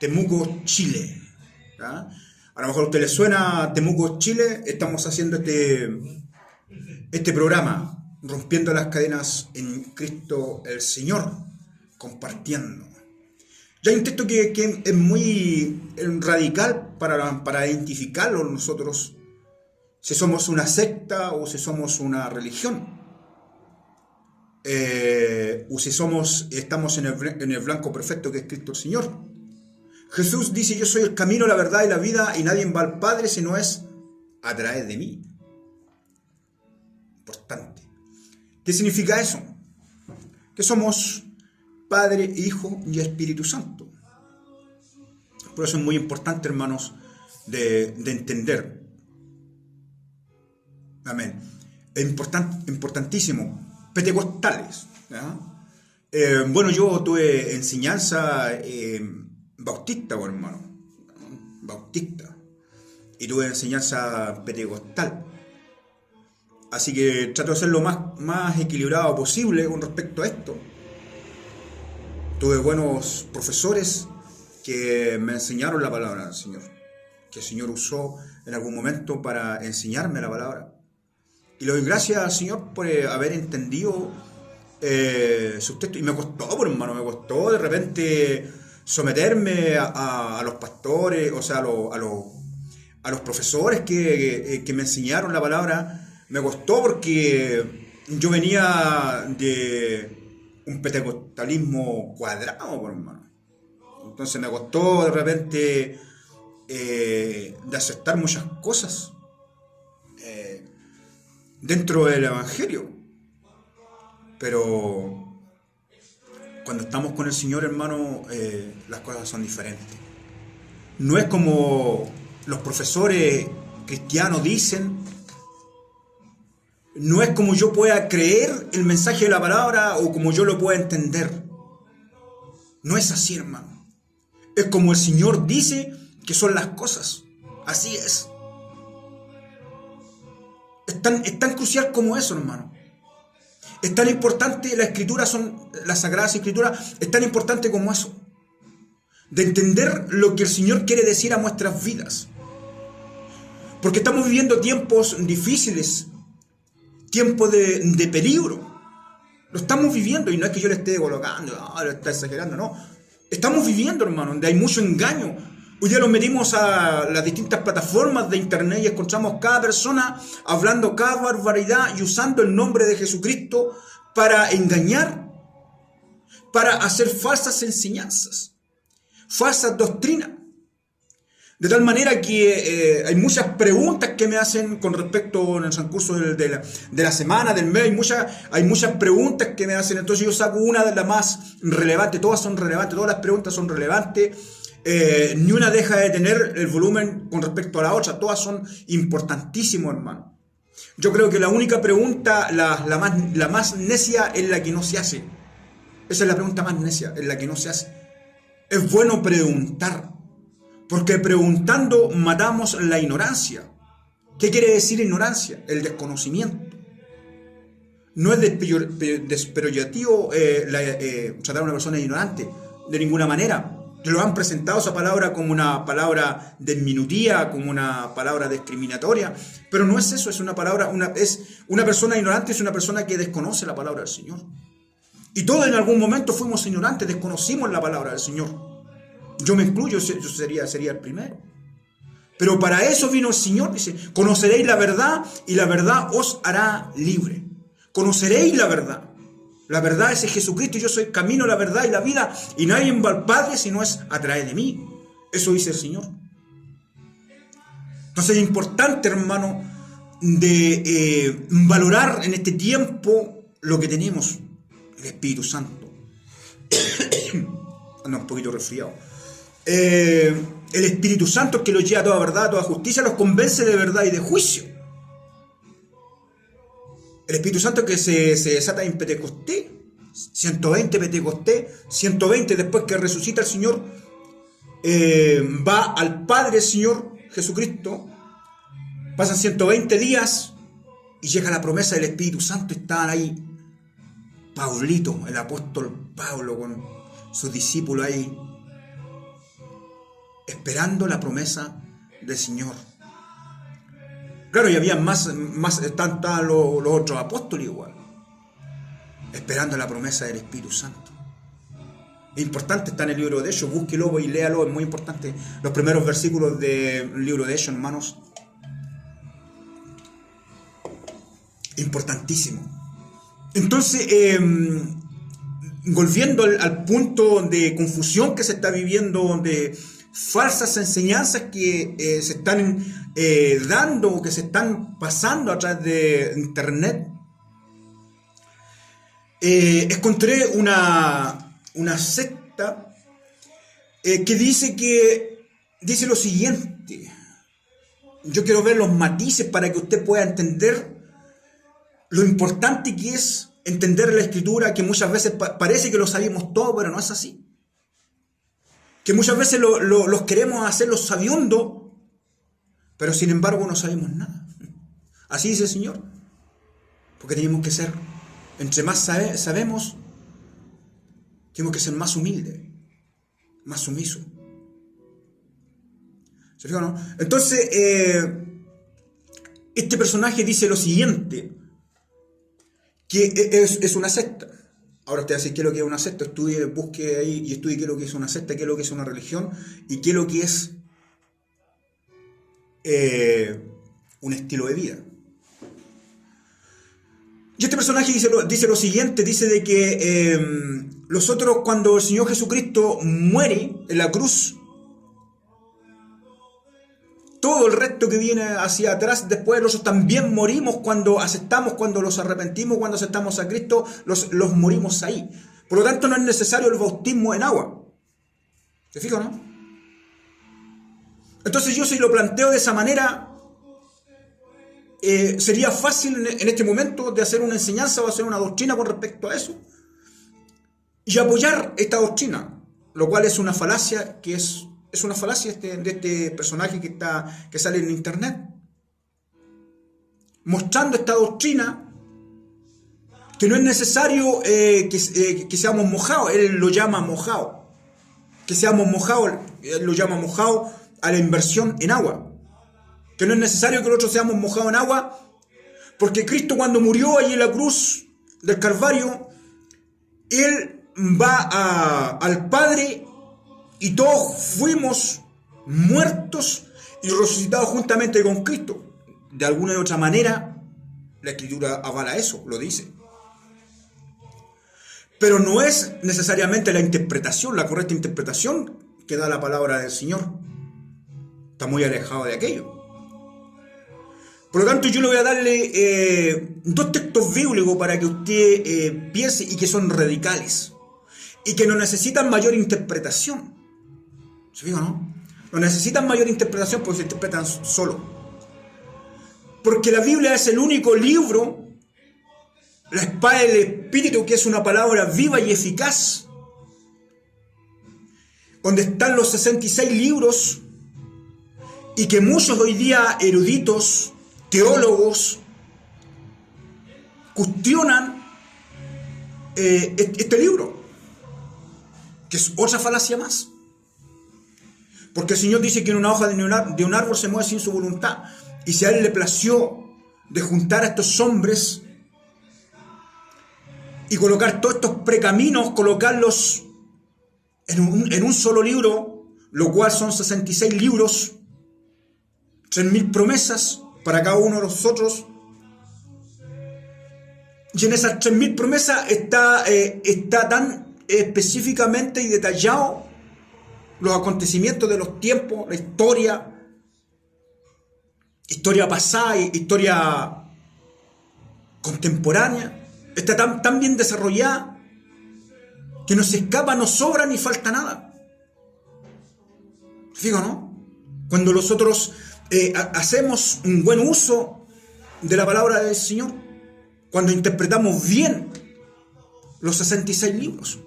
Temuco, Chile. ¿Ya? A lo mejor a usted le suena Temuco, Chile. Estamos haciendo este programa, rompiendo las cadenas en Cristo el Señor, compartiendo. Ya hay un texto que es muy radical para identificarlo nosotros, si somos una secta o si somos una religión. O si estamos en el blanco perfecto que es Cristo el Señor. Jesús dice: yo soy el camino, la verdad y la vida, y nadie va al Padre si no es a través de mí. Importante. ¿Qué significa eso? Que somos Padre, Hijo y Espíritu Santo. Por eso es muy importante, hermanos, de entender. Amén. Es importantísimo. Pentecostales. Bueno, yo tuve enseñanza bautista, bueno, hermano. Bautista. Y tuve enseñanza pentecostal. Así que trato de ser lo más equilibrado posible con respecto a esto. Tuve buenos profesores que me enseñaron la palabra del Señor, que el Señor usó en algún momento para enseñarme la palabra. Y le doy gracias al Señor por haber entendido sus textos. Y me costó, hermano, me costó de repente someterme a los pastores, o sea, a los profesores que me enseñaron la palabra. Me costó porque yo venía de un pentecostalismo cuadrado, hermano. Entonces me costó de repente de aceptar muchas cosas dentro del Evangelio. Pero cuando estamos con el Señor, hermano, las cosas son diferentes. No es como los profesores cristianos dicen. No es como yo pueda creer el mensaje de la palabra o como yo lo pueda entender. No es así, hermano. Es como el Señor dice que son las cosas. Así es. Es tan crucial como eso, hermano. Es tan importante, las Sagradas Escrituras, es tan importante como eso. De entender lo que el Señor quiere decir a nuestras vidas. Porque estamos viviendo tiempos difíciles, tiempos de peligro. Lo estamos viviendo, y no es que yo le esté colocando, lo está exagerando, no. Estamos viviendo, hermano, donde hay mucho engaño. Hoy día nos metimos a las distintas plataformas de internet y encontramos cada persona hablando cada barbaridad y usando el nombre de Jesucristo para engañar, para hacer falsas enseñanzas, falsas doctrinas. De tal manera que hay muchas preguntas que me hacen con respecto en el transcurso de la semana, del mes. Hay muchas preguntas que me hacen. Entonces yo saco una de las más relevantes. Todas son relevantes, todas las preguntas son relevantes. Ni una deja de tener el volumen con respecto a la otra. Todas son importantísimas, hermano. Yo creo que la única pregunta, la más necia, es la que no se hace. Esa es la pregunta más necia, es la que no se hace. Es bueno preguntar. Porque preguntando matamos la ignorancia. ¿Qué quiere decir ignorancia? El desconocimiento. No es despeyorativo tratar a una persona ignorante, de ninguna manera. Te lo han presentado esa palabra como una palabra de minutía, como una palabra discriminatoria, pero no es eso, es una persona ignorante, es una persona que desconoce la palabra del Señor. Y todos en algún momento fuimos ignorantes, desconocimos la palabra del Señor. Yo me incluyo, yo sería el primero. Pero para eso vino el Señor, dice: conoceréis la verdad y la verdad os hará libre. Conoceréis la verdad. La verdad es Jesucristo, yo soy el camino, la verdad y la vida, y nadie va al Padre si no es a través de mí. Eso dice el Señor. Entonces es importante, hermano, de valorar en este tiempo lo que tenemos, el Espíritu Santo. Ando un poquito resfriado. El Espíritu Santo, que los lleva a toda verdad, a toda justicia, los convence de verdad y de juicio. El Espíritu Santo que se desata en Pentecostés, 120 Pentecostés, 120 después que resucita el Señor, va al Padre el Señor Jesucristo, pasan 120 días y llega la promesa del Espíritu Santo. Estaban ahí Paulito, el apóstol Pablo, con sus discípulos ahí, esperando la promesa del Señor. Claro, y había más están los otros apóstoles igual, esperando la promesa del Espíritu Santo. Es importante, está en el libro de Hechos, búsquelo y léalo, es muy importante. Los primeros versículos del libro de Hechos, hermanos, importantísimo. Entonces, volviendo al punto de confusión que se está viviendo, de falsas enseñanzas que se están dando, que se están pasando a través de internet, encontré una secta que dice lo siguiente. Yo quiero ver los matices para que usted pueda entender lo importante que es entender la Escritura, que muchas veces parece que lo sabemos todo, pero no es así. Que muchas veces los queremos hacer los sabiondos, pero sin embargo no sabemos nada. Así dice el Señor. Porque tenemos que ser, entre más sabemos, tenemos que ser más humildes, más sumisos. ¿Se fijan, no? Entonces, este personaje dice lo siguiente, que es una secta. Ahora usted va a decir qué es lo que es una secta. Estudie, busque ahí y estudie qué es lo que es una secta, qué es lo que es una religión y qué es lo que es un estilo de vida. Y este personaje dice lo siguiente, dice de que nosotros cuando el Señor Jesucristo muere en la cruz, todo el resto que viene hacia atrás, después nosotros también morimos cuando aceptamos, cuando los arrepentimos, cuando aceptamos a Cristo, los morimos ahí. Por lo tanto, no es necesario el bautismo en agua. ¿Se fijan, no? Entonces yo si lo planteo de esa manera, sería fácil en este momento de hacer una enseñanza o hacer una doctrina con respecto a eso y apoyar esta doctrina, lo cual es una falacia que es una falacia de este personaje que sale en internet, mostrando esta doctrina que no es necesario que seamos mojados. Él lo llama mojado, que seamos mojados, él lo llama mojado a la inversión en agua, que no es necesario que nosotros seamos mojados en agua, porque Cristo cuando murió allí en la cruz del Calvario, Él va al Padre y todos fuimos muertos y resucitados juntamente con Cristo. De alguna u otra manera, la Escritura avala eso, lo dice. Pero no es necesariamente la interpretación, la correcta interpretación que da la palabra del Señor. Está muy alejado de aquello. Por lo tanto, yo le voy a darle dos textos bíblicos para que usted piense y que son radicales y que no necesitan mayor interpretación. ¿Se fijan, no? No necesitan mayor interpretación porque se interpretan solo. Porque la Biblia es el único libro, la espada del Espíritu, que es una palabra viva y eficaz, donde están los 66 libros y que muchos hoy día eruditos, teólogos, cuestionan este libro, que es otra falacia más. Porque el Señor dice que en una hoja de un árbol se mueve sin su voluntad. Y si a Él le plació de juntar a estos hombres y colocar todos estos precaminos, colocarlos en un solo libro, lo cual son 66 libros, 3.000 promesas para cada uno de nosotros. Y en esas 3.000 promesas está tan específicamente y detallado los acontecimientos de los tiempos, la historia pasada, historia contemporánea, está tan bien desarrollada que no se escapa, no sobra ni falta nada. Fijo, ¿no? Cuando nosotros hacemos un buen uso de la palabra del Señor, cuando interpretamos bien los 66 libros.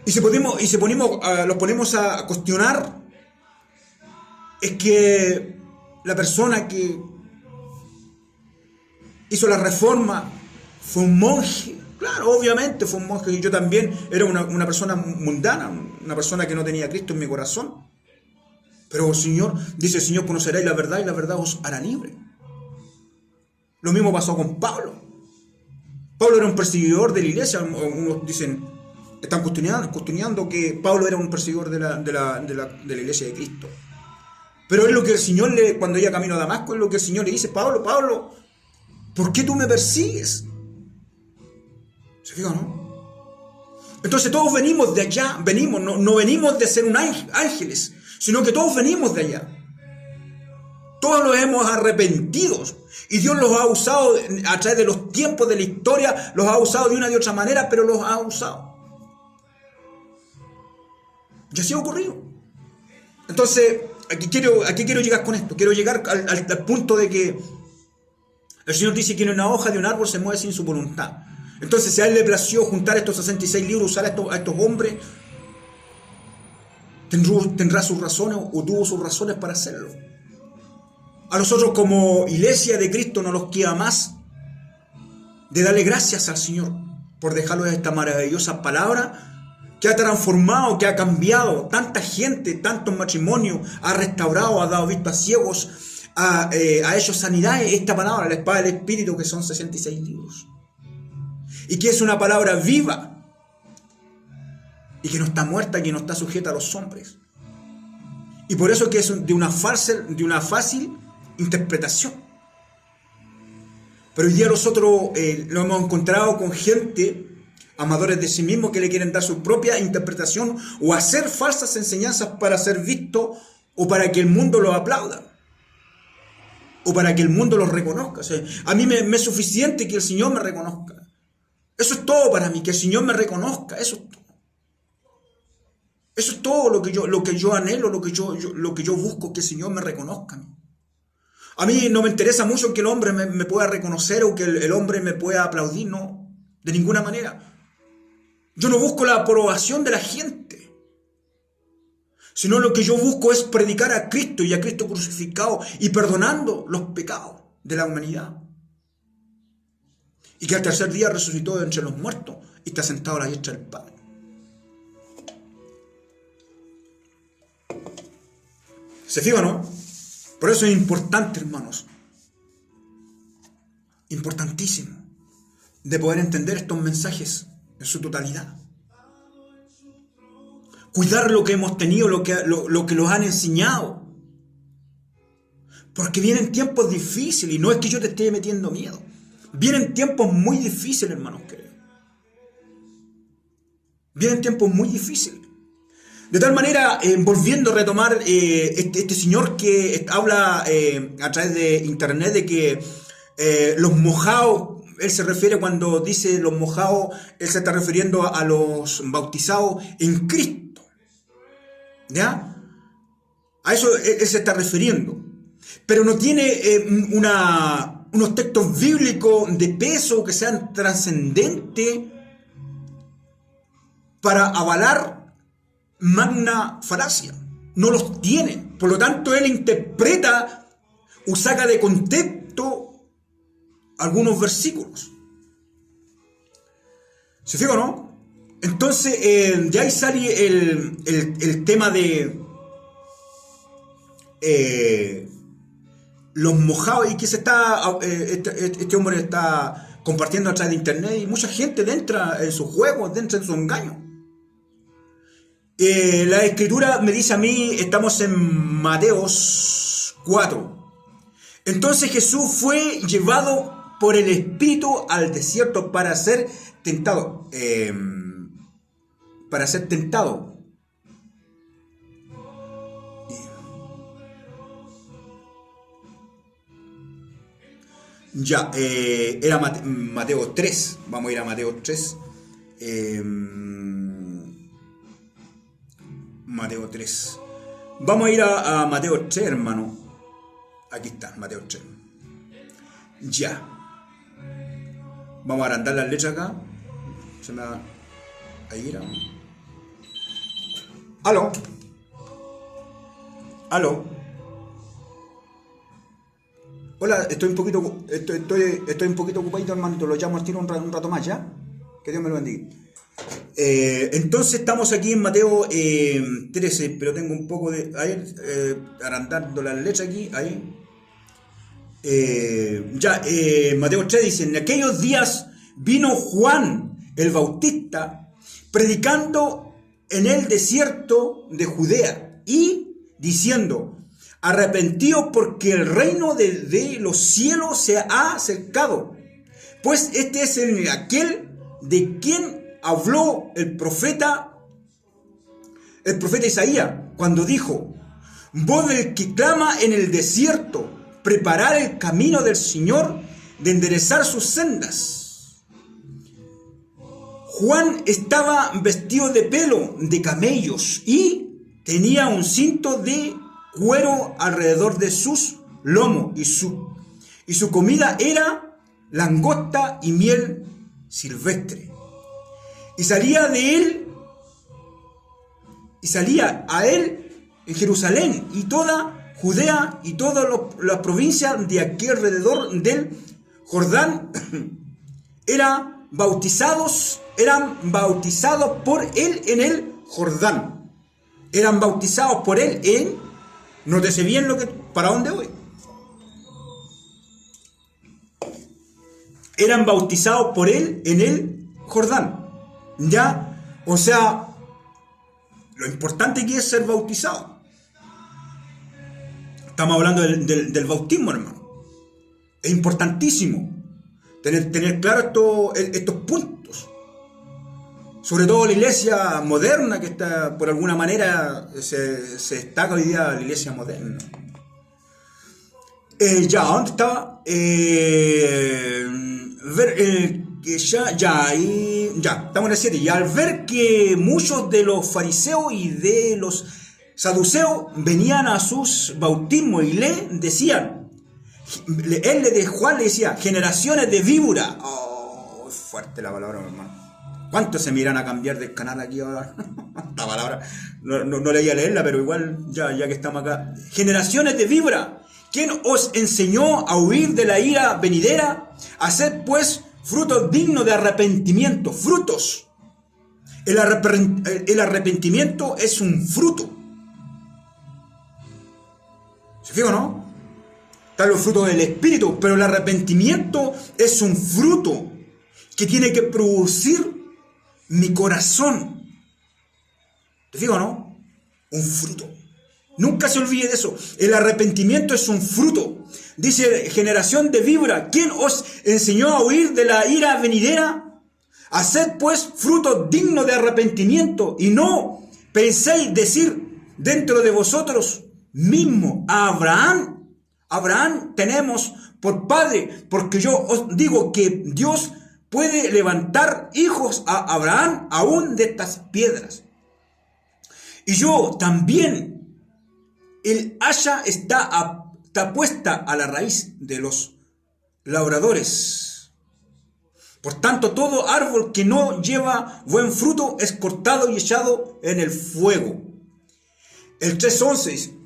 Y si los ponemos a cuestionar, es que la persona que hizo la reforma fue un monje Claro, obviamente fue un monje y yo también era una persona mundana, una persona que no tenía a Cristo en mi corazón. Pero el Señor, dice el Señor, conoceréis la verdad y la verdad os hará libre. Lo mismo pasó con Pablo. Pablo era un perseguidor de la iglesia. Unos dicen, están cuestionando que Pablo era un perseguidor de la iglesia de Cristo. Pero es lo que el Señor, cuando iba camino a Damasco, es lo que el Señor le dice: Pablo, Pablo, ¿por qué tú me persigues? ¿Se fijan, no? Entonces todos venimos de allá, no venimos de ser ángeles, sino que todos venimos de allá. Todos los hemos arrepentido y Dios los ha usado a través de los tiempos de la historia, los ha usado de una y otra manera, pero los ha usado. Y así ha ocurrido. Entonces, aquí quiero llegar con esto. Quiero llegar al punto de que el Señor dice que una hoja de un árbol se mueve sin su voluntad. Entonces, si a Él le plació juntar estos 66 libros, usar a estos hombres, tendrá sus razones o tuvo sus razones para hacerlo. A nosotros como iglesia de Cristo nos queda más de darle gracias al Señor por dejarnos esta maravillosa palabra que ha transformado, que ha cambiado tanta gente, tantos matrimonios, ha restaurado, ha dado vista a ciegos, ha hecho sanidades. Esta palabra, la espada del Espíritu, que son 66 libros. Y que es una palabra viva y que no está muerta, que no está sujeta a los hombres. Y por eso que es de una fácil interpretación. Pero hoy día nosotros lo hemos encontrado con gente, amadores de sí mismos, que le quieren dar su propia interpretación o hacer falsas enseñanzas para ser visto o para que el mundo los aplauda o para que el mundo los reconozca. O sea, a mí me es suficiente que el Señor me reconozca. Eso es todo para mí, que el Señor me reconozca. Eso es todo. Eso es todo lo que yo anhelo, lo que yo busco, que el Señor me reconozca. A mí no me interesa mucho que el hombre me pueda reconocer o que el hombre me pueda aplaudir, no, de ninguna manera. Yo no busco la aprobación de la gente, sino lo que yo busco es predicar a Cristo y a Cristo crucificado y perdonando los pecados de la humanidad. Y que al tercer día resucitó de entre los muertos y está sentado a la diestra del Padre. ¿Se fijan, no? Por eso es importante, hermanos, importantísimo, de poder entender estos mensajes en su totalidad. Cuidar lo que hemos tenido, lo que nos han enseñado. Porque vienen tiempos difíciles, y no es que yo te esté metiendo miedo. Vienen tiempos muy difíciles, hermanos queridos. Vienen tiempos muy difíciles. De tal manera, volviendo a retomar este señor que habla a través de internet de que los mojados, él se refiere cuando dice los mojados, él se está refiriendo a los bautizados en Cristo. ¿Ya? A eso él se está refiriendo. Pero no tiene unos textos bíblicos de peso que sean trascendentes para avalar magna falacia. No los tiene. Por lo tanto, él interpreta o saca de contexto algunos versículos. ¿Se fijan, no? Entonces, ya ahí sale el tema de los mojados, y que este hombre está compartiendo a través de internet, y mucha gente entra en sus juegos, entra en su engaño. La escritura me dice a mí, estamos en Mateos 4. Entonces Jesús fue llevado por el Espíritu al desierto para ser tentado. Ya, era Mateo 3. Vamos a ir a Mateo 3. Mateo 3. Vamos a ir a Mateo 3, hermano. Aquí está, Mateo 3. Ya. Vamos a agrandar las letras acá. Se me va a ir a... Aló. Hola, estoy un poquito ocupadito, hermanito. Lo llamo al tiro un rato más, ¿ya? Que Dios me lo bendiga. Entonces estamos aquí en Mateo 13, pero tengo un poco de... Ahí, agrandando las letras aquí, ahí. Mateo 3 dice, en aquellos días vino Juan el Bautista predicando en el desierto de Judea y diciendo, arrepentíos porque el reino de los cielos se ha acercado. Pues este es aquel de quien habló el profeta Isaías, cuando dijo, voz del que clama en el desierto, preparar el camino del Señor, de enderezar sus sendas. Juan estaba vestido de pelo de camellos y tenía un cinto de cuero alrededor de sus lomos, y su comida era langosta y miel silvestre. Y salía a él en Jerusalén y toda Judea y todas las provincias de aquí alrededor del Jordán eran bautizados por él en el Jordán. Eran bautizados por él en... Nótese bien para dónde voy. Eran bautizados por él en el Jordán. ¿Ya? O sea, lo importante que es ser bautizado. Estamos hablando del bautismo, hermano. Es importantísimo tener claro estos puntos. Sobre todo la iglesia moderna, que está, por alguna manera, se destaca hoy día la iglesia moderna. ¿Dónde estaba? Estamos en el 7. Y al ver que muchos de los fariseos y de los saduceos venían a sus bautismos y le decían, Juan le decía, generaciones de víbora. Oh, fuerte la palabra, hermano. ¿Cuántos se miran a cambiar del canal aquí ahora? Esta palabra, no leía leerla, pero igual, ya que estamos acá. Generaciones de víbora. ¿Quién os enseñó a huir de la ira venidera? Haced pues frutos dignos de arrepentimiento. Frutos. El arrepentimiento es un fruto. ¿Se fijan, no? Están los frutos del Espíritu, pero el arrepentimiento es un fruto que tiene que producir mi corazón. ¿Te fijo, no? Un fruto. Nunca se olvide de eso. El arrepentimiento es un fruto. Dice, generación de víbora, ¿quién os enseñó a huir de la ira venidera? Haced pues frutos dignos de arrepentimiento, y no penséis decir dentro de vosotros mismo a Abraham tenemos por padre, porque yo os digo que Dios puede levantar hijos a Abraham aún de estas piedras. Y yo también, el hacha está puesta a la raíz de los labradores. Por tanto, todo árbol que no lleva buen fruto es cortado y echado en el fuego. El 3:11.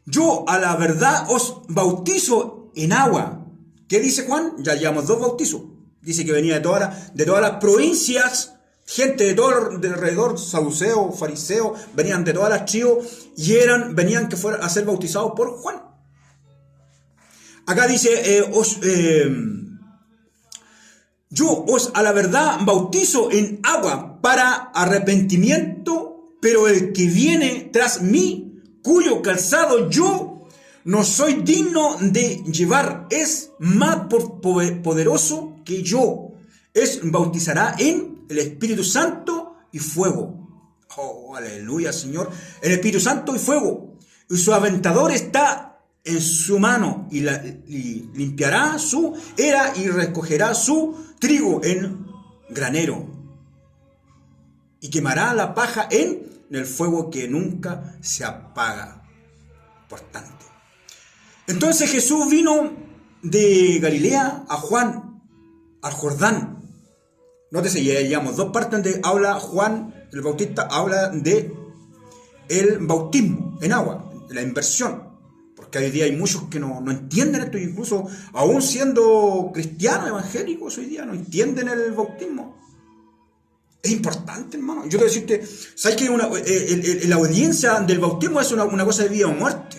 Yo a la verdad os bautizo en agua. ¿Qué dice Juan? Ya llevamos 2 bautizos. Dice que venía de todas las provincias, gente de todo alrededor, saduceos, fariseos, venían de todas las tribus y venían a ser bautizados por Juan. Acá dice, yo os a la verdad bautizo en agua para arrepentimiento, pero el que viene tras mí, cuyo calzado yo no soy digno de llevar, es más poderoso que yo. Bautizará en el Espíritu Santo y fuego. Oh, aleluya, Señor. El Espíritu Santo y fuego. Y su aventador está en su mano, y limpiará su era y recogerá su trigo en granero. Y quemará la paja en el fuego que nunca se apaga. Importante. Entonces Jesús vino de Galilea a Juan, al Jordán. Nótese, ya llevamos 2 partes donde habla Juan el Bautista, habla de el bautismo en agua, la inversión. Porque hoy día hay muchos que no entienden esto, incluso aún siendo cristianos, evangélicos, hoy día no entienden el bautismo. Es importante, hermano. Yo quiero decirte, ¿sabes que la audiencia del bautismo es una cosa de vida o muerte?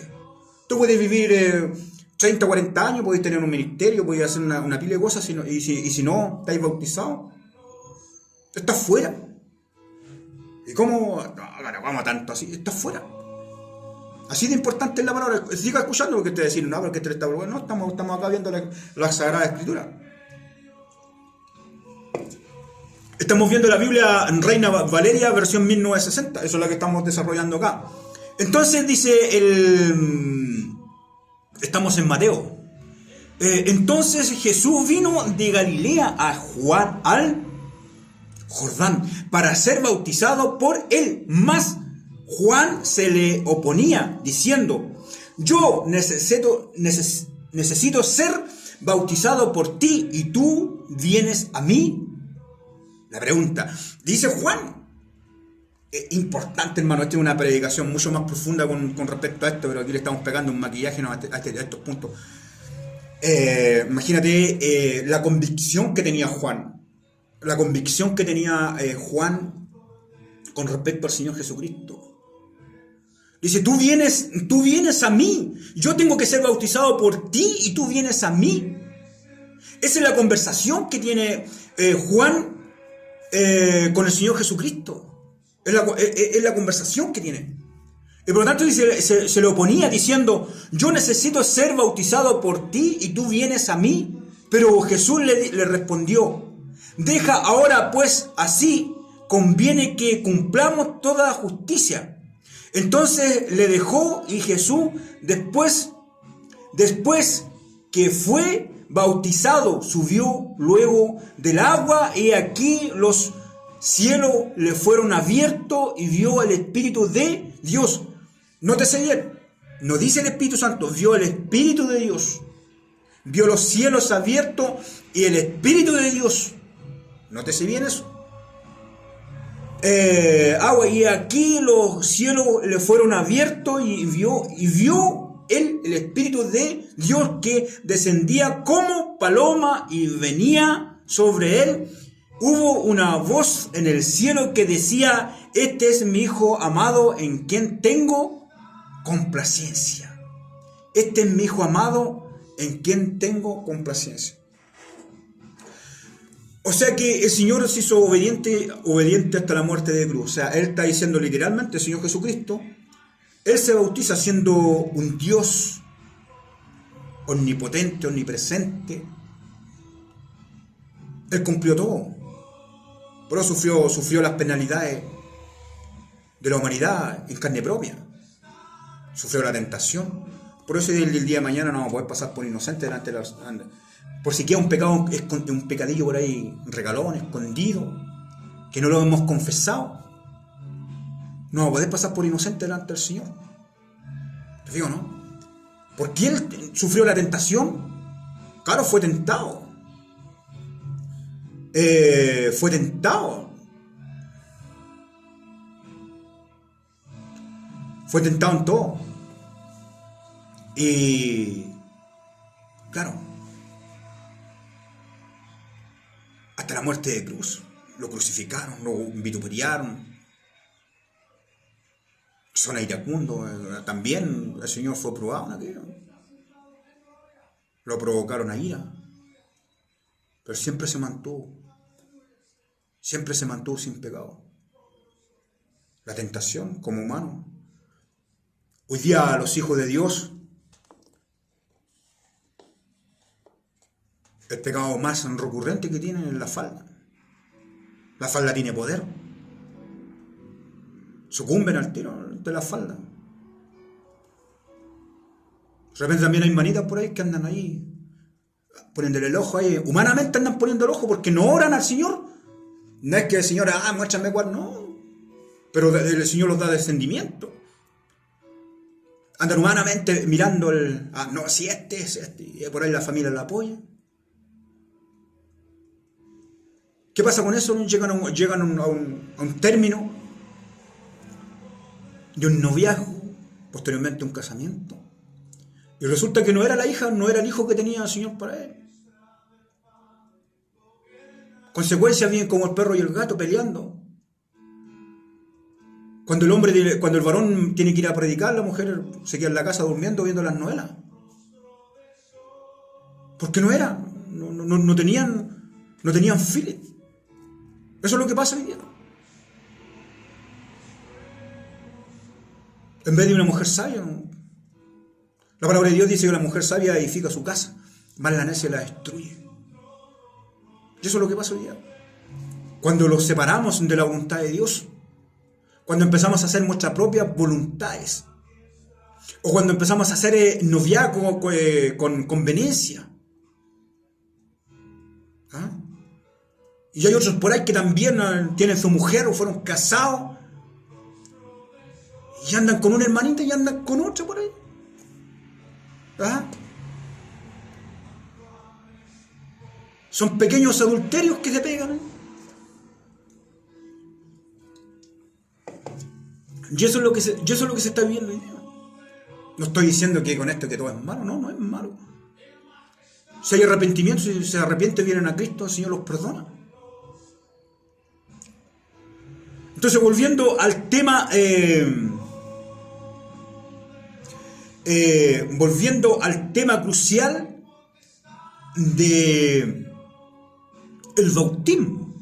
Tú puedes vivir 30, 40 años, puedes tener un ministerio, puedes hacer una pila de cosas, y si no estáis bautizados, estás fuera. ¿Y cómo? No, vamos tanto así, estás fuera. Así de importante es la palabra. Siga escuchando lo que te decir, no, porque te está bueno. No, estamos acá viendo la Sagrada Escritura. Estamos viendo la Biblia en Reina Valeria, versión 1960. Eso es la que estamos desarrollando acá. Entonces dice estamos en Mateo. Entonces Jesús vino de Galilea a Juan al Jordán para ser bautizado por él. Mas Juan se le oponía diciendo: yo necesito ser bautizado por ti y tú vienes a mí. La pregunta, dice Juan, importante, hermano. Esta es una predicación mucho más profunda con respecto a esto, pero aquí le estamos pegando un maquillaje a estos puntos. Imagínate la convicción que tenía Juan. La convicción que tenía Juan con respecto al Señor Jesucristo. Dice, tú vienes a mí. Yo tengo que ser bautizado por ti y tú vienes a mí. Esa es la conversación que tiene Juan con el Señor Jesucristo. Es la conversación que tiene. Y por lo tanto se le oponía diciendo: yo necesito ser bautizado por ti y tú vienes a mí. Pero Jesús le respondió: deja ahora pues, así conviene que cumplamos toda justicia. Entonces le dejó, y Jesús después que fue bautizado, subió luego del agua, y aquí los cielos le fueron abiertos y vio el Espíritu de Dios. Nótese bien, no dice el Espíritu Santo, vio el Espíritu de Dios. Vio los cielos abiertos y el Espíritu de Dios. Nótese bien eso. Y aquí los cielos le fueron abiertos y vio el Espíritu de Dios que descendía como paloma y venía sobre él. Hubo una voz en el cielo que decía: este es mi Hijo amado en quien tengo complacencia. Este es mi Hijo amado en quien tengo complacencia. O sea que el Señor se hizo obediente hasta la muerte de cruz. O sea, Él está diciendo literalmente, el Señor Jesucristo, Él se bautiza siendo un Dios omnipotente, omnipresente. Él cumplió todo. Pero sufrió las penalidades de la humanidad en carne propia. Sufrió la tentación. Por eso el día de mañana no vamos a poder pasar por inocente delante de los... Por si queda un pecado, un pecadillo por ahí, regalón, escondido, que no lo hemos confesado, no vamos a poder pasar por inocente delante del Señor. ¿Te digo, no? Porque Él sufrió la tentación. Claro, fue tentado. Fue tentado en todo. Y claro, hasta la muerte de cruz. Lo crucificaron, lo vituperaron. Zona iracundo, también el Señor fue probado en aquello. Lo provocaron a ira. Pero siempre se mantuvo sin pecado. La tentación como humano. Hoy día los hijos de Dios, el pecado más recurrente que tienen es la falda. La falda tiene poder. Sucumben al tiro de la falda. De repente también hay manitas por ahí que andan ahí poniéndole el ojo ahí. Humanamente andan poniendo el ojo porque no oran al Señor. No es que el Señor, muéstrame cuál, no. Pero el Señor los da descendimiento. Andan humanamente mirando si este es este. Y por ahí la familia la apoya. ¿Qué pasa con eso? Llegan a un término de un noviazgo, posteriormente un casamiento. Y resulta que no era la hija, no era el hijo que tenía el Señor para él. Consecuencias vienen como el perro y el gato peleando. Cuando el varón tiene que ir a predicar, la mujer se queda en la casa durmiendo, viendo las novelas. Porque no tenían feeling. Eso es lo que pasa hoy día. En vez de una mujer sabia, la palabra de Dios dice que la mujer sabia edifica su casa, más la necia la destruye. Y eso es lo que pasa hoy día. Cuando los separamos de la voluntad de Dios, cuando empezamos a hacer nuestras propias voluntades, o cuando empezamos a hacer noviazgo con conveniencia. ¿Ah? Y hay otros por ahí que también tienen su mujer o fueron casados y andan con una hermanita y andan con otra por ahí. ¿Ah? Son pequeños adulterios que se pegan. Y eso es lo que se está viviendo hoy día. No estoy diciendo que con esto que todo es malo, no es malo. Si hay arrepentimiento, si se arrepiente, vienen a Cristo, el Señor los perdona. Entonces, volviendo al tema, crucial de el bautismo.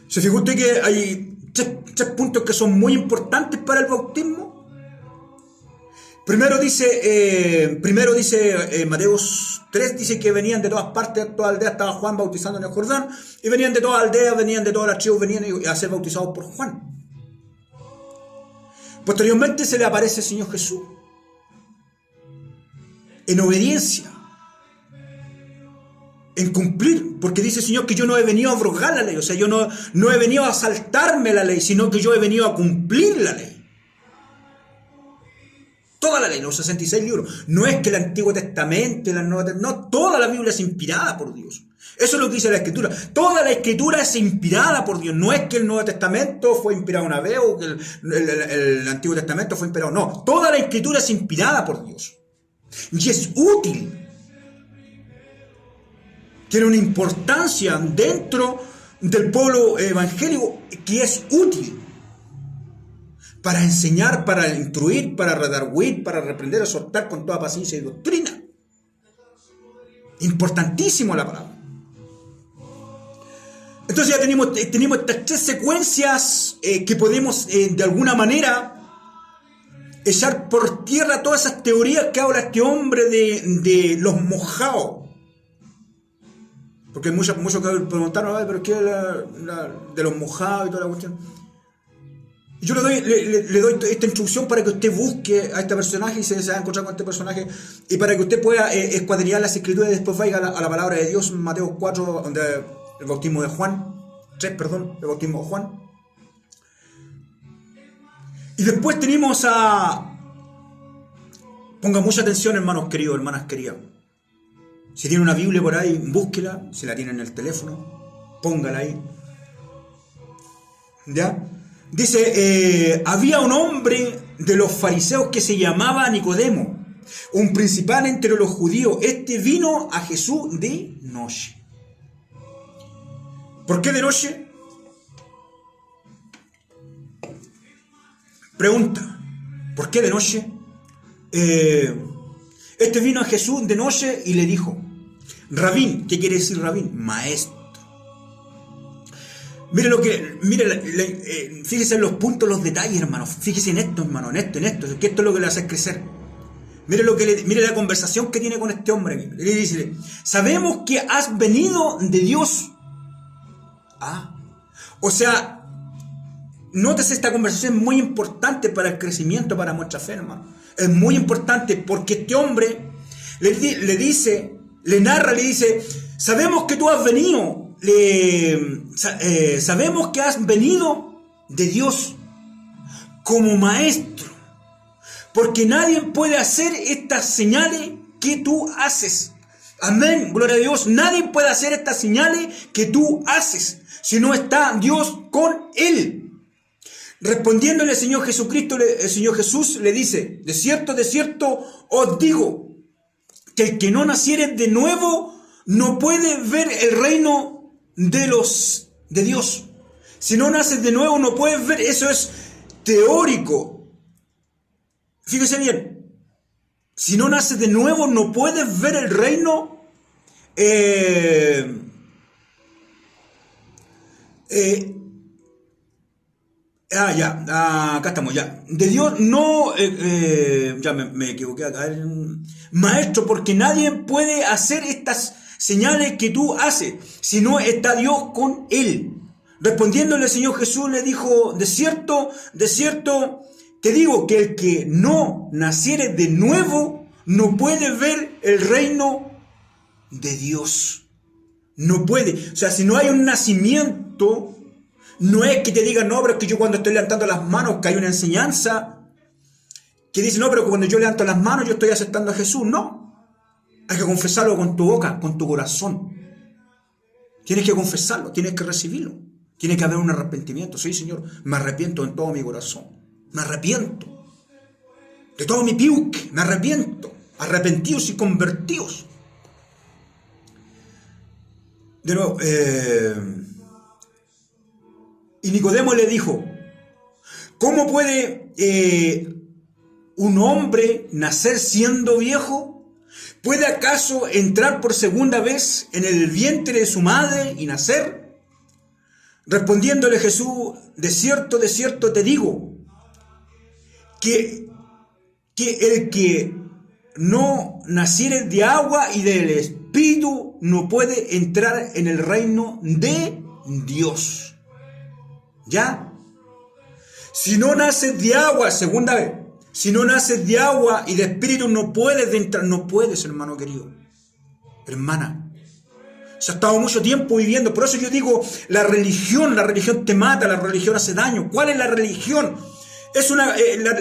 ¿Se fijó usted que hay tres puntos que son muy importantes para el bautismo? Primero dice Mateo 3, dice que venían de todas partes, de toda aldea estaba Juan bautizando en el Jordán, y venían de toda aldea, venían de todas las tribus, venían a ser bautizados por Juan. Posteriormente se le aparece el Señor Jesús, en obediencia, en cumplir, porque dice el Señor que yo no he venido a abrogar la ley, o sea, yo no he venido a saltarme la ley, sino que yo he venido a cumplir la ley. Toda la ley, los 66 libros. No es que el Antiguo Testamento, no, toda la Biblia es inspirada por Dios. Eso es lo que dice la Escritura. Toda la Escritura es inspirada por Dios. No es que el Nuevo Testamento fue inspirado una vez o que el Antiguo Testamento fue inspirado. No, toda la Escritura es inspirada por Dios. Y es útil. Tiene una importancia dentro del pueblo evangélico que es útil. Para enseñar, para instruir, para redarguir, para reprender, exhortar con toda paciencia y doctrina. Importantísimo la palabra. Entonces ya tenemos estas tres secuencias que podemos de alguna manera echar por tierra todas esas teorías que habla este hombre de los mojados. Porque muchos que preguntaron, pero ¿qué es de los mojados y toda la cuestión? Yo le doy esta instrucción para que usted busque a este personaje y se va a encontrar con este personaje, y para que usted pueda escuadrillar las escrituras y después vaya a la palabra de Dios, Mateo 4, donde el bautismo de Juan, 3, perdón, el bautismo de Juan. Y después tenemos ponga mucha atención, hermanos queridos, hermanas queridas. Si tiene una Biblia por ahí, búsquela. Si la tiene en el teléfono, póngala ahí. ¿Ya? Dice, había un hombre de los fariseos que se llamaba Nicodemo, un principal entre los judíos. Este vino a Jesús de noche. ¿Por qué de noche? Pregunta, ¿por qué de noche? Este vino a Jesús de noche y le dijo, Rabín, ¿qué quiere decir Rabín? Maestro. Fíjese en los puntos, los detalles, hermano. Fíjese en esto, hermano, en esto, que esto es lo que le hace crecer. Mire la conversación que tiene con este hombre. Le dice, sabemos que has venido de Dios. O sea, nótese, esta conversación es muy importante para el crecimiento, para nuestra fe, hermano. Es muy importante porque este hombre le dice, sabemos que tú has venido. Sabemos que has venido de Dios como maestro, porque nadie puede hacer estas señales que tú haces. Amén, gloria a Dios. Nadie puede hacer estas señales que tú haces si no está Dios con él. Respondiéndole el Señor Jesús le dice, de cierto os digo, que el que no naciere de nuevo no puede ver el reino de Dios. Si no naces de nuevo no puedes ver, eso es teórico. Fíjese bien, si no naces de nuevo no puedes ver el reino acá estamos, ya. De Dios no, ya me equivoqué acá. Maestro, porque nadie puede hacer estas señales que tú haces, si no está Dios con él. Respondiéndole el Señor Jesús le dijo, de cierto, te digo que el que no naciere de nuevo no puede ver el reino de Dios. No puede. O sea, si no hay un nacimiento, no es que te digan, no, pero es que yo cuando estoy levantando las manos, que hay una enseñanza que dice, no, pero cuando yo levanto las manos yo estoy aceptando a Jesús. No. Hay que confesarlo con tu boca, con tu corazón. Tienes que confesarlo, tienes que recibirlo. Tiene que haber un arrepentimiento. Sí, Señor, me arrepiento en todo mi corazón. Me arrepiento. De todo mi piuque, me arrepiento. Arrepentidos y convertidos. De nuevo, y Nicodemo le dijo, ¿cómo puede un hombre nacer siendo viejo? ¿Puede acaso entrar por segunda vez en el vientre de su madre y nacer? Respondiéndole Jesús, de cierto te digo, que el que no naciere de agua y del Espíritu no puede entrar en el reino de Dios. ¿Ya? Si no naces de agua, segunda vez, si no naces de agua y de Espíritu no puedes entrar, no puedes, hermano querido, hermana. Se ha estado mucho tiempo viviendo, por eso yo digo, la religión te mata, la religión hace daño. ¿Cuál es la religión?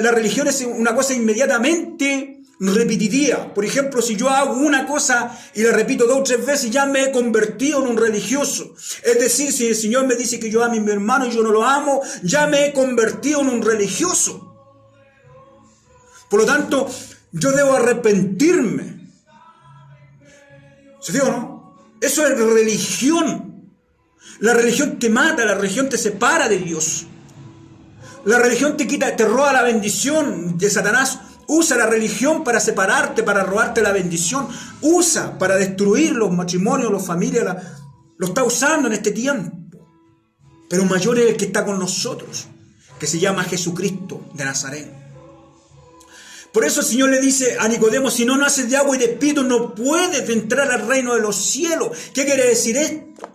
La religión es una cosa inmediatamente repetitiva. Por ejemplo, si yo hago una cosa y la repito 2 o 3 veces, ya me he convertido en un religioso. Es decir, si el Señor me dice que yo amo a mi hermano y yo no lo amo, ya me he convertido en un religioso. Por lo tanto, yo debo arrepentirme. ¿Se dijo, no? Eso es religión. La religión te mata, la religión te separa de Dios. La religión te roba la bendición de Satanás. Usa la religión para separarte, para robarte la bendición. Usa para destruir los matrimonios, las familias. Lo está usando en este tiempo. Pero mayor es el que está con nosotros, que se llama Jesucristo de Nazaret. Por eso el Señor le dice a Nicodemo, si no naces de agua y de Espíritu, no puedes entrar al reino de los cielos. ¿Qué quiere decir esto?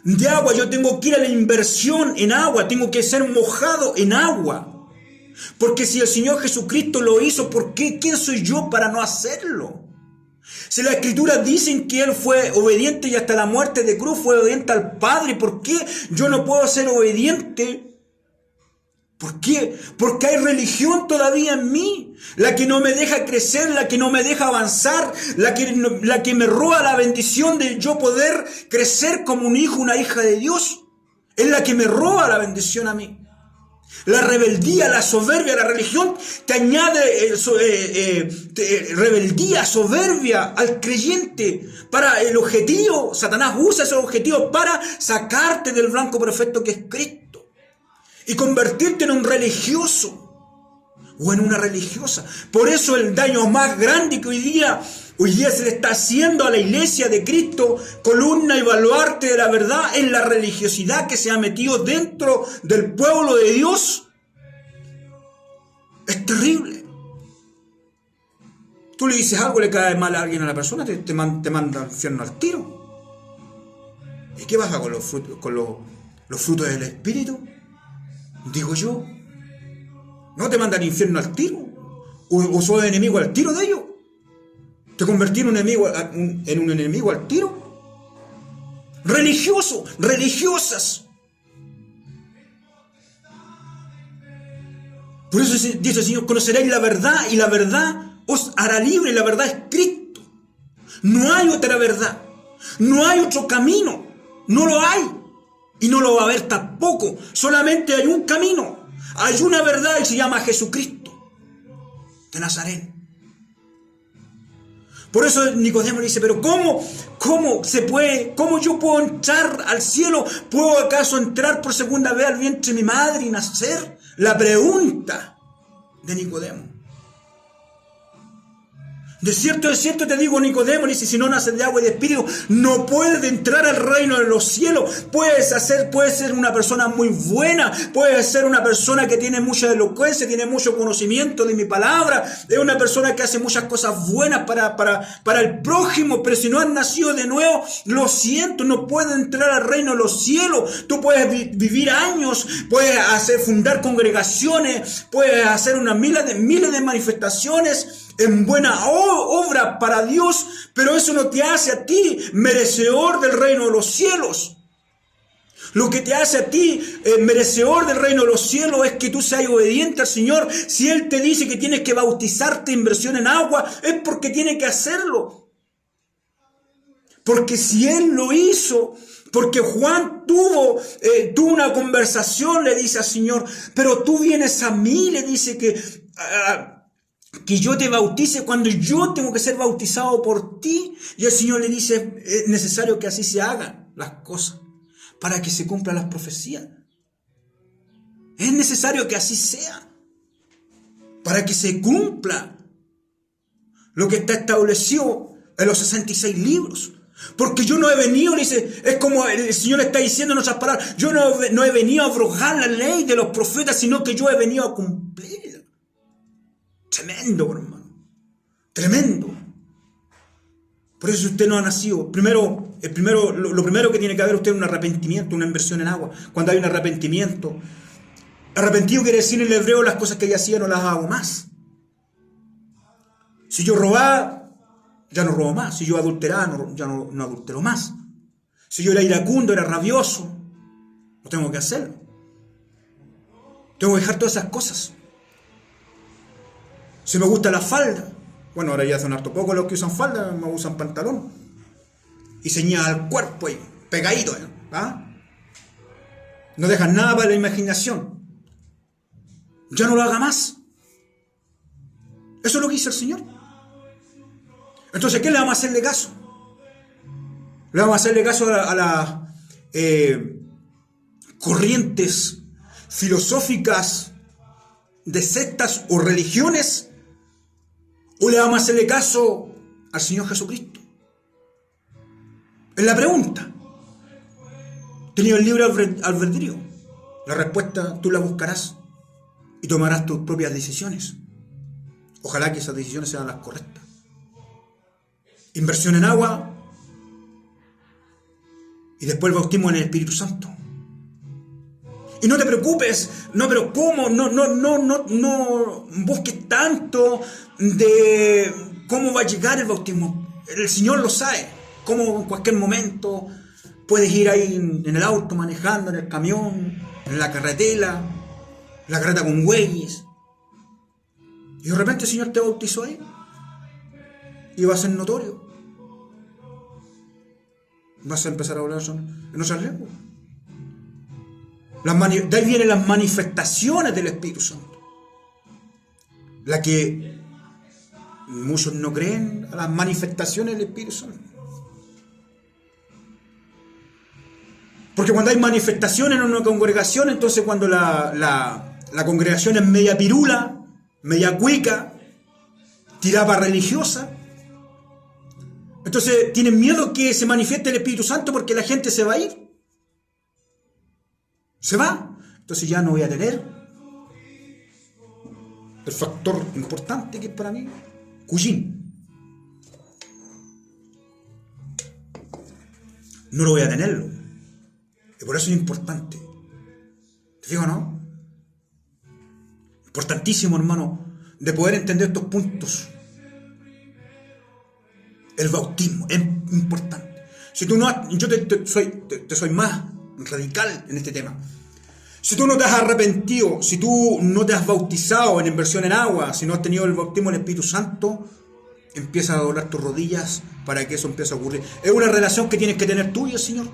De agua, yo tengo que ir a la inversión en agua, tengo que ser mojado en agua. Porque si el Señor Jesucristo lo hizo, ¿por qué? ¿Quién soy yo para no hacerlo? Si las Escrituras dicen que Él fue obediente y hasta la muerte de cruz fue obediente al Padre, ¿por qué yo no puedo ser obediente? ¿Por qué? Porque hay religión todavía en mí, la que no me deja crecer, la que no me deja avanzar, la que me roba la bendición de yo poder crecer como un hijo, una hija de Dios. Es la que me roba la bendición a mí. La rebeldía, la soberbia, la religión te añade rebeldía, soberbia al creyente para el objetivo. Satanás usa esos objetivos para sacarte del blanco perfecto que es Cristo. Y convertirte en un religioso o en una religiosa. Por eso el daño más grande que hoy día se le está haciendo a la iglesia de Cristo, columna y baluarte de la verdad, es la religiosidad que se ha metido dentro del pueblo de Dios. Es terrible. Tú le dices algo, le cae mal a alguien, a la persona, te manda al infierno al tiro. ¿Y qué pasa con los frutos del Espíritu? Digo yo, ¿no te mandan al infierno al tiro? ¿O sos enemigo al tiro de ellos? ¿Te convertí en un enemigo al tiro? Religioso, religiosas. Por eso dice el Señor, conoceréis la verdad y la verdad os hará libre, y la verdad es Cristo. No hay otra verdad, no hay otro camino, no lo hay. Y no lo va a haber tampoco. Solamente hay un camino. Hay una verdad y se llama Jesucristo de Nazaret. Por eso Nicodemo le dice, pero ¿cómo se puede? ¿Cómo yo puedo entrar al cielo? ¿Puedo acaso entrar por segunda vez al vientre de mi madre y nacer? La pregunta de Nicodemo. De cierto te digo, Nicodemo, dice, si no naces de agua y de espíritu, no puedes entrar al reino de los cielos. Puedes ser una persona muy buena, puedes ser una persona que tiene mucha elocuencia, tiene mucho conocimiento de mi palabra, es una persona que hace muchas cosas buenas para el prójimo, pero si no has nacido de nuevo, lo siento, no puedes entrar al reino de los cielos. Tú puedes vivir años, puedes fundar congregaciones, puedes hacer miles de manifestaciones en buena obra para Dios, pero eso no te hace a ti merecedor del reino de los cielos. Lo que te hace a ti merecedor del reino de los cielos es que tú seas obediente al Señor. Si Él te dice que tienes que bautizarte en inmersión en agua, es porque tiene que hacerlo. Porque si Él lo hizo, porque Juan tuvo una conversación, le dice al Señor, pero tú vienes a mí, le dice que yo te bautice cuando yo tengo que ser bautizado por ti. Y el Señor le dice, es necesario que así se hagan las cosas para que se cumplan las profecías. Es necesario que así sea para que se cumpla lo que está establecido en los 66 libros. Porque yo no he venido, dice, es como el Señor está diciendo en otras palabras, yo no he venido a abrogar la ley de los profetas, sino que yo he venido a cumplir. Tremendo, hermano. Tremendo. Por eso usted no ha nacido. Lo primero que tiene que haber usted es un arrepentimiento, una inversión en agua. Cuando hay un arrepentimiento. Arrepentido quiere decir en el hebreo las cosas que ya hacía no las hago más. Si yo robaba, ya no robo más. Si yo adulteraba, ya no adultero más. Si yo era iracundo, era rabioso, no tengo que hacerlo. Tengo que dejar todas esas cosas. Si me gusta la falda, bueno, ahora ya son harto poco los que usan falda, me usan pantalón. Y ceñida al cuerpo ahí, pegadito, ¿ah? No dejan nada para la imaginación. Ya no lo haga más. Eso es lo que dice el Señor. Entonces, ¿qué le vamos a hacerle caso? Le vamos a hacerle caso a las corrientes filosóficas de sectas o religiones, o le vamos a hacerle caso al Señor Jesucristo. Es la pregunta. ¿Tenía el libre albedrío? La respuesta tú la buscarás y tomarás tus propias decisiones. Ojalá que esas decisiones sean las correctas. Inversión en agua y después el bautismo en el Espíritu Santo. Y no te preocupes, pero ¿cómo? No busques tanto de cómo va a llegar el bautismo. El Señor lo sabe. Cómo en cualquier momento puedes ir ahí en el auto, manejando, en el camión, en la carretera con güeyes. Y de repente el Señor te bautizó ahí. Y va a ser notorio. Vas a empezar a hablar en otras lenguas. De ahí vienen las manifestaciones del Espíritu Santo. La que muchos no creen a las manifestaciones del Espíritu Santo. Porque cuando hay manifestaciones en una congregación, entonces cuando la congregación es media pirula, media cuica, tirada religiosa, entonces tienen miedo que se manifieste el Espíritu Santo porque la gente se va a ir. Se va. Entonces ya no voy a tener el factor importante que es para mí, Cullín. No lo voy a tenerlo. Y por eso es importante. ¿Te fijas, no? Importantísimo, hermano, de poder entender estos puntos. El bautismo es importante. Si tú no, yo te soy más radical en este tema. Si tú no te has arrepentido, si tú no te has bautizado en inmersión en agua, si no has tenido el bautismo del Espíritu Santo, empieza a doblar tus rodillas para que eso empiece a ocurrir. Es una relación que tienes que tener tú y el Señor.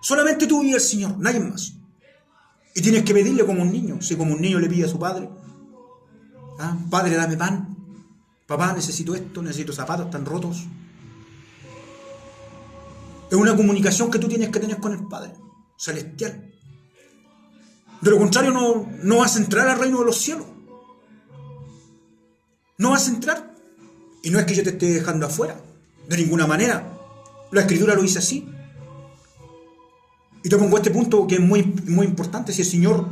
Solamente tú y el Señor, nadie más. Y tienes que pedirle como un niño. Si como un niño le pide a su padre, Padre, dame pan Papá, necesito esto, necesito zapatos, están rotos. Es una comunicación que tú tienes que tener con el Padre Celestial. De lo contrario, no vas a entrar al reino de los cielos. No vas a entrar. Y no es que yo te esté dejando afuera, de ninguna manera. La Escritura lo dice así. Y te pongo este punto que es muy, muy importante. Si el Señor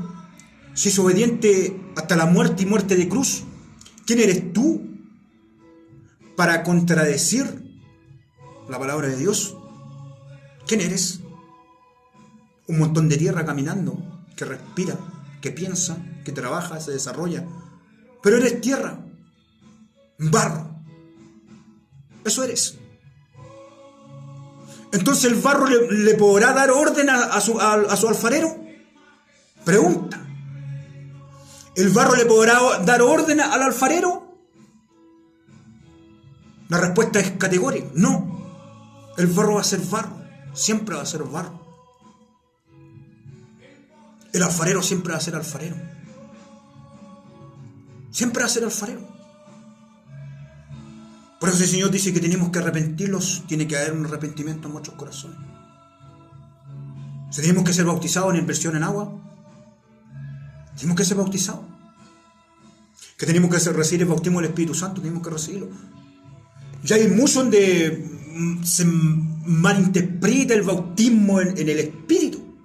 se hizo obediente hasta la muerte y muerte de cruz, ¿quién eres tú para contradecir la palabra de Dios? ¿Quién eres? Un montón de tierra caminando, que respira, que piensa, que trabaja, se desarrolla. Pero eres tierra, barro. Eso eres. Entonces el barro le podrá dar orden a su alfarero. Pregunta. ¿El barro le podrá dar orden al alfarero? La respuesta es categórica. No. El barro va a ser barro. Siempre va a ser barro. El alfarero siempre va a ser alfarero. Siempre va a ser alfarero. Por eso el Señor dice que tenemos que arrepentirlos, tiene que haber un arrepentimiento en nuestros corazones. Si tenemos que ser bautizados en inmersión en agua, tenemos que ser bautizados. Que tenemos que recibir el bautismo del Espíritu Santo, tenemos que recibirlo. Ya hay mucho donde se malinterpreta el bautismo en el Espíritu.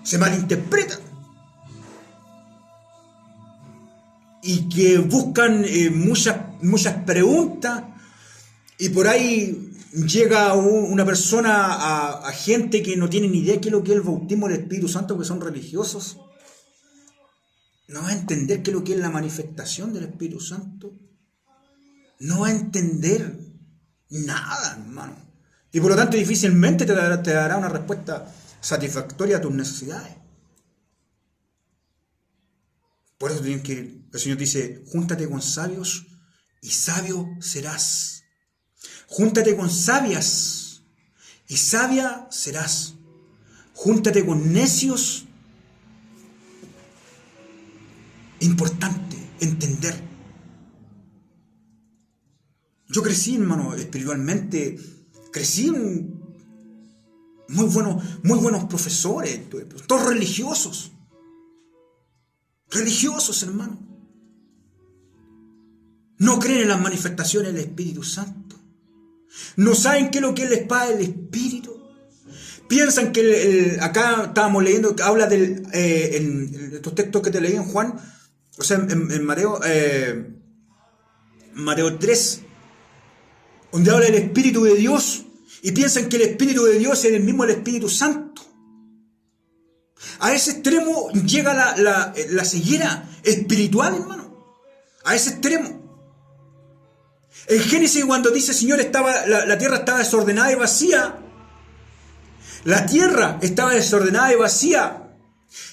Se malinterpreta. Y que buscan muchas preguntas. Y por ahí llega una persona a gente que no tiene ni idea de qué es lo que es el bautismo del Espíritu Santo, porque son religiosos. No va a entender qué es lo que es la manifestación del Espíritu Santo. No va a entender nada, hermano. Y por lo tanto difícilmente te dará una respuesta satisfactoria a tus necesidades. Por eso el Señor dice, júntate con sabios y sabio serás. Júntate con sabias y sabia serás. Júntate con necios. Importante entender. Yo crecí, hermano, espiritualmente. Crecí muy buenos profesores, todos religiosos. Religiosos, hermano. No creen en las manifestaciones del Espíritu Santo. No saben qué es lo que es la espada del Espíritu. Piensan que acá estábamos leyendo que habla en estos textos que te leí en Juan, o sea, en Mateo 3, donde habla del Espíritu de Dios, y piensan que el Espíritu de Dios es el mismo el Espíritu Santo. A ese extremo llega la ceguera espiritual, hermano. A ese extremo. En Génesis, cuando dice, Señor, la tierra estaba desordenada y vacía. La tierra estaba desordenada y vacía.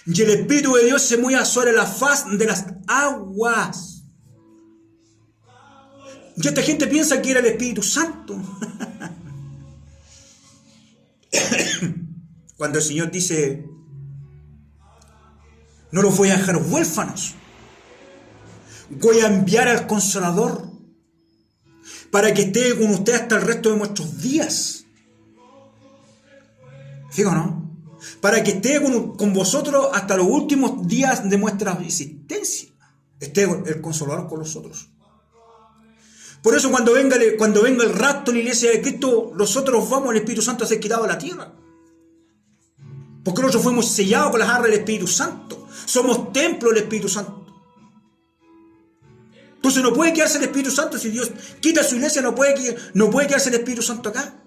Y el Espíritu de Dios se movía sobre la faz de las aguas. Y esta gente piensa que era el Espíritu Santo. Cuando el Señor dice, no los voy a dejar huérfanos. Voy a enviar al Consolador para que esté con ustedes hasta el resto de nuestros días. ¿Fijo, no? Para que esté con vosotros hasta los últimos días de nuestra existencia. Esté el Consolador con nosotros. Por eso cuando venga el rapto de la iglesia de Cristo, nosotros vamos al Espíritu Santo a ser quitado de la tierra. Porque nosotros fuimos sellados con las arras del Espíritu Santo. Somos templo del Espíritu Santo. Entonces no puede quedarse el Espíritu Santo. Si Dios quita su iglesia, no puede quedarse el Espíritu Santo acá.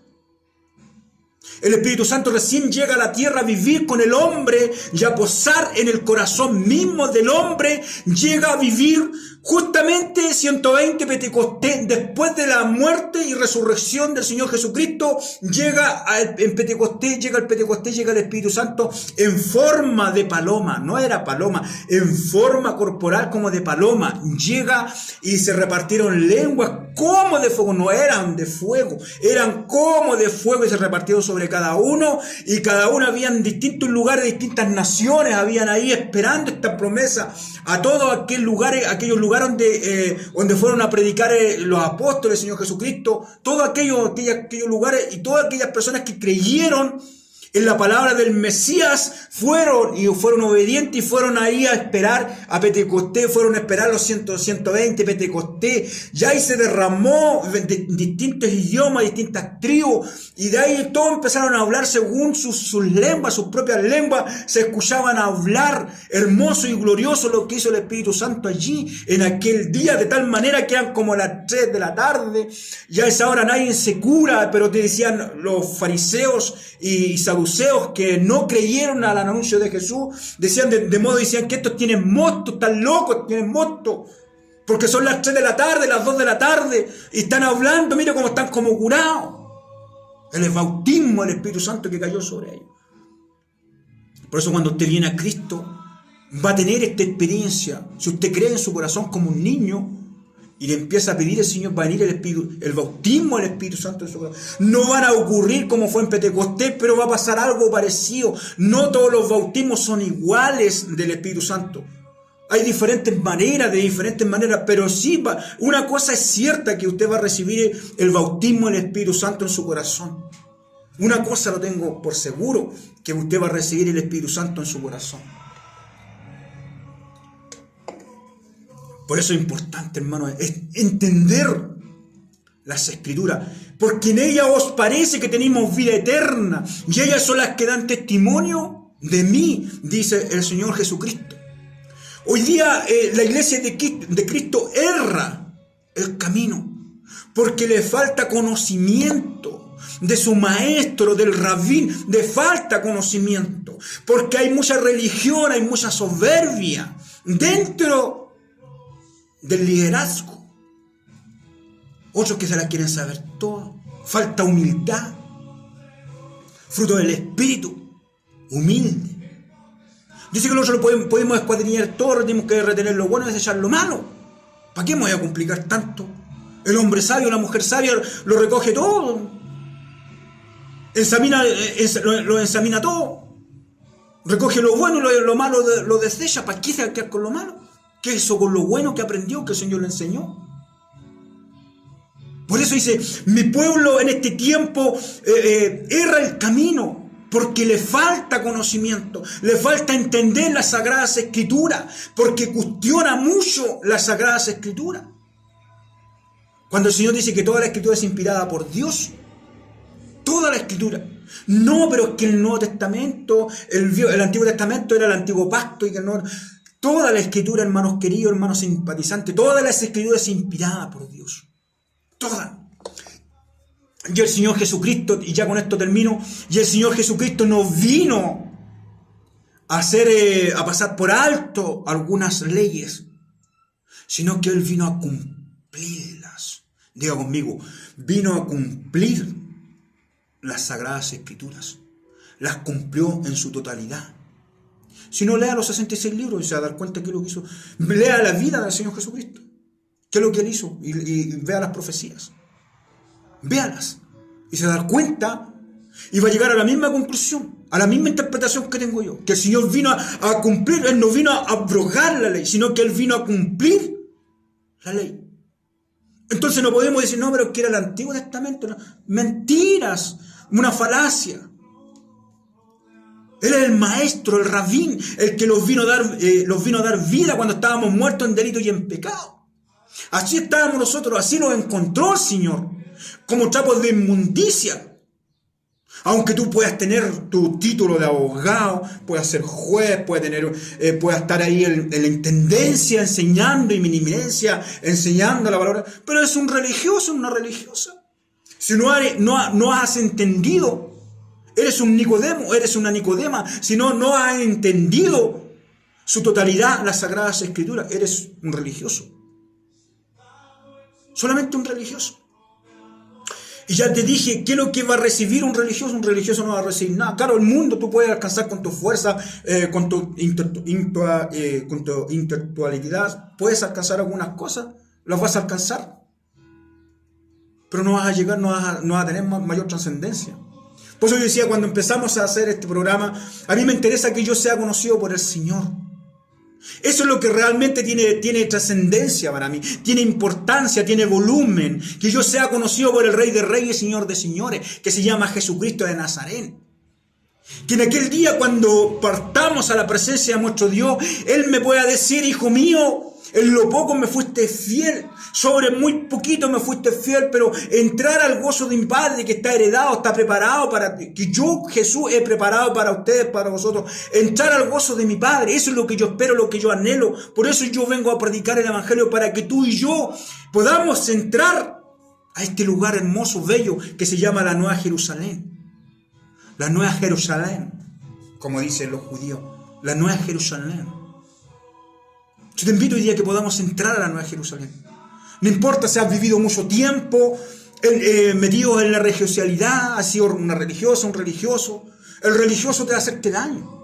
El Espíritu Santo recién llega a la tierra a vivir con el hombre y a posar en el corazón mismo del hombre. Llega a vivir justamente 120 Pentecostés, después de la muerte y resurrección del Señor Jesucristo. Llega el Pentecostés, llega el Espíritu Santo en forma de paloma. No era paloma, en forma corporal como de paloma. Llega y se repartieron lenguas como de fuego. No eran de fuego, eran como de fuego y se repartieron sobre cada uno. Y cada uno habían distintos lugares, distintas naciones habían ahí esperando esta promesa a todos aquellos lugares lugar donde fueron a predicar los apóstoles, el Señor Jesucristo, todos aquellos lugares y todas aquellas personas que creyeron en la palabra del Mesías fueron obedientes y fueron ahí a esperar a Pentecostés, fueron a esperar los 120 Pentecostés, y ahí se derramó de distintos idiomas, distintas tribus, y de ahí todos empezaron a hablar según sus lenguas, sus propias lenguas, se escuchaban hablar hermoso y glorioso lo que hizo el Espíritu Santo allí, en aquel día, de tal manera que eran como las 3 de la tarde, ya a esa hora nadie se cura, pero te decían los fariseos y saduceos que no creyeron al anuncio de Jesús, decían decían que estos tienen mosto, están locos, tienen mosto, porque son las 3 de la tarde, las 2 de la tarde, y están hablando, mira cómo están como curados. El bautismo del Espíritu Santo que cayó sobre ellos. Por eso cuando usted viene a Cristo, va a tener esta experiencia. Si usted cree en su corazón como un niño, y le empieza a pedir al Señor, va a venir el bautismo del Espíritu Santo en su corazón. No van a ocurrir como fue en Pentecostés, pero va a pasar algo parecido. No todos los bautismos son iguales del Espíritu Santo. Hay diferentes maneras, pero sí, una cosa es cierta, que usted va a recibir el bautismo del Espíritu Santo en su corazón. Una cosa lo tengo por seguro, que usted va a recibir el Espíritu Santo en su corazón. Por eso es importante, hermano, es entender las Escrituras, porque en ellas os parece que tenemos vida eterna, y ellas son las que dan testimonio de mí, dice el Señor Jesucristo. Hoy día la iglesia de Cristo erra el camino, porque le falta conocimiento de su maestro, del rabín, le falta conocimiento, porque hay mucha religión, hay mucha soberbia dentro del liderazgo. Otros que se la quieren saber todo. Falta humildad. Fruto del Espíritu. Humilde. Dice que nosotros podemos escuadriñar todo, tenemos que retener lo bueno y desechar lo malo. ¿Para qué me voy a complicar tanto? El hombre sabio, la mujer sabia lo recoge todo. Lo examina todo. Recoge lo bueno y lo malo lo desecha. ¿Para qué se va a quedar con lo malo? ¿Qué hizo con lo bueno que aprendió, que el Señor le enseñó? Por eso dice, mi pueblo en este tiempo erra el camino, porque le falta conocimiento, le falta entender las Sagradas Escrituras, porque cuestiona mucho las Sagradas Escrituras. Cuando el Señor dice que toda la Escritura es inspirada por Dios, toda la Escritura. No, pero es que el Nuevo Testamento, el Antiguo Testamento era el Antiguo Pacto y que no... Toda la Escritura, hermanos queridos, hermanos simpatizantes, toda la Escritura es inspirada por Dios. Toda. Y el Señor Jesucristo, y ya con esto termino, y el Señor Jesucristo nos vino a pasar por alto algunas leyes, sino que Él vino a cumplirlas. Diga conmigo, vino a cumplir las Sagradas Escrituras. Las cumplió en su totalidad. Si no, lea los 66 libros y se va a dar cuenta de qué es lo que hizo. Lea la vida del Señor Jesucristo. ¿Qué es lo que Él hizo? Y vea las profecías. Véalas. Y se va a dar cuenta y va a llegar a la misma conclusión, a la misma interpretación que tengo yo. Que el Señor vino a cumplir, Él no vino a abrogar la ley, sino que Él vino a cumplir la ley. Entonces no podemos decir, no, pero que era el Antiguo Testamento. No. Mentiras, una falacia. Él es el maestro, el rabín, el que los vino a dar vida cuando estábamos muertos en delito y en pecado. Así estábamos nosotros, así nos encontró el Señor, como trapos de inmundicia. Aunque tú puedas tener tu título de abogado, puedas ser juez, puedas estar ahí en la intendencia enseñando y en eminencia enseñando la palabra, pero eres un religioso, una religiosa. Si no has entendido, eres un Nicodemo, eres una Nicodema. Si no has entendido su totalidad, las Sagradas Escrituras, eres un religioso. Solamente un religioso. Y ya te dije, ¿qué es lo que va a recibir un religioso? Un religioso no va a recibir nada. Claro, el mundo tú puedes alcanzar con tu fuerza, con tu intelectualidad, puedes alcanzar algunas cosas, las vas a alcanzar. Pero no vas a llegar, no vas a tener mayor trascendencia. Por eso yo decía, cuando empezamos a hacer este programa, a mí me interesa que yo sea conocido por el Señor. Eso es lo que realmente tiene trascendencia para mí, tiene importancia, tiene volumen, que yo sea conocido por el Rey de Reyes, Señor de Señores, que se llama Jesucristo de Nazaret. Que en aquel día cuando partamos a la presencia de nuestro Dios, Él me pueda decir, hijo mío, en lo poco me fuiste fiel, sobre muy poquito me fuiste fiel, pero entrar al gozo de mi Padre que está heredado, está preparado para ti, que yo, Jesús, he preparado para ustedes, para vosotros, entrar al gozo de mi Padre. Eso es lo que yo espero, lo que yo anhelo. Por eso yo vengo a predicar el Evangelio, para que tú y yo podamos entrar a este lugar hermoso, bello, que se llama la Nueva Jerusalén. La Nueva Jerusalén, como dicen los judíos, la Nueva Jerusalén. Yo te invito hoy día a que podamos entrar a la Nueva Jerusalén. No importa si has vivido mucho tiempo metido en la religiosidad, has sido una religiosa, un religioso. El religioso te va a hacerte daño.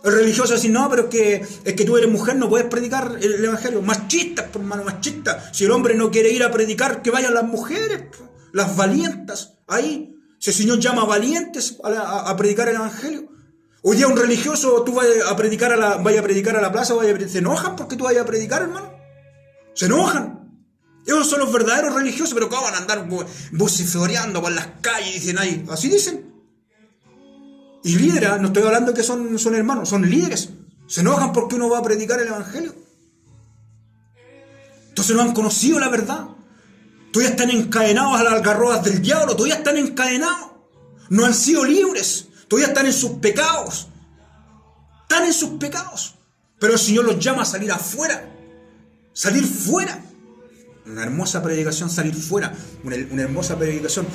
El religioso dice, no, pero es que tú eres mujer, no puedes predicar el Evangelio. Machista, hermano, machista. Si el hombre no quiere ir a predicar, que vayan las mujeres, las valientas, ahí. Si el Señor llama a valientes a predicar el Evangelio. Hoy día un religioso, tú vayas a predicar a la plaza, se enojan porque tú vayas a predicar, hermano. Se enojan. Ellos son los verdaderos religiosos, pero ¿cómo van a andar vociferando por las calles? Dicen ahí, así dicen. Y líderes, no estoy hablando que son hermanos, son líderes. Se enojan porque uno va a predicar el Evangelio. Entonces no han conocido la verdad. Todavía están encadenados a las algarrobas del diablo, todavía están encadenados. No han sido libres, todavía están en sus pecados. Están en sus pecados. Pero el Señor los llama a salir afuera. Salir fuera. Una hermosa predicación, salir fuera. Una hermosa predicación.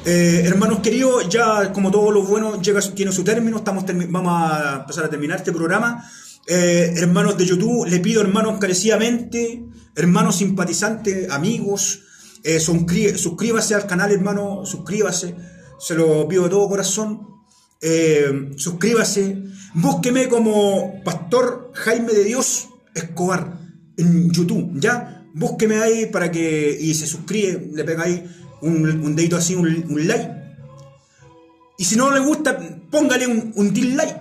Hermanos queridos, ya como todo lo bueno tiene su término, vamos a empezar a terminar este programa. Hermanos de YouTube, le pido, hermanos, encarecidamente, hermanos simpatizantes, amigos, suscríbase al canal, hermano, suscríbase, se lo pido de todo corazón. Suscríbase, búsqueme como Pastor Jaime de Dios Escobar en YouTube, ¿ya? Búsqueme ahí y se suscribe, le pega ahí un dedito así, un like. Y si no le gusta, póngale un dislike.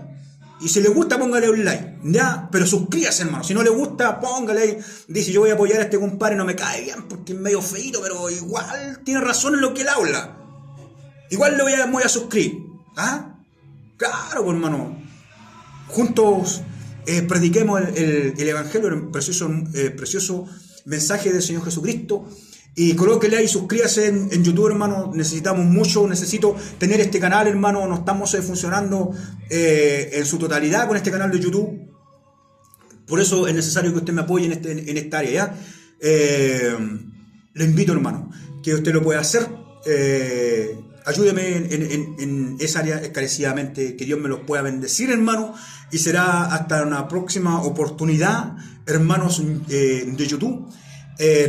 Y si le gusta, póngale un like, ¿ya? Pero suscríbase, hermano. Si no le gusta, póngale ahí. Dice, yo voy a apoyar a este compadre, no me cae bien porque es medio feíto, pero igual tiene razón en lo que él habla. Igual le voy a suscribir. ¿Ah? Claro, pues, hermano. Juntos prediquemos el Evangelio, el precioso mensaje del Señor Jesucristo. Y colóquele ahí, suscríbase en YouTube, hermano. Necesitamos mucho, necesito tener este canal, hermano. No estamos funcionando en su totalidad con este canal de YouTube. Por eso es necesario que usted me apoye en esta área, ¿ya? Le invito, hermano, que usted lo pueda hacer. Ayúdeme en esa área encarecidamente. Que Dios me los pueda bendecir, hermano. Y será hasta una próxima oportunidad, hermanos de YouTube.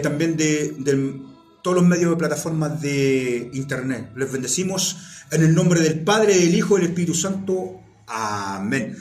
También de todos los medios de plataformas de internet. Les bendecimos en el nombre del Padre, del Hijo y del Espíritu Santo. Amén.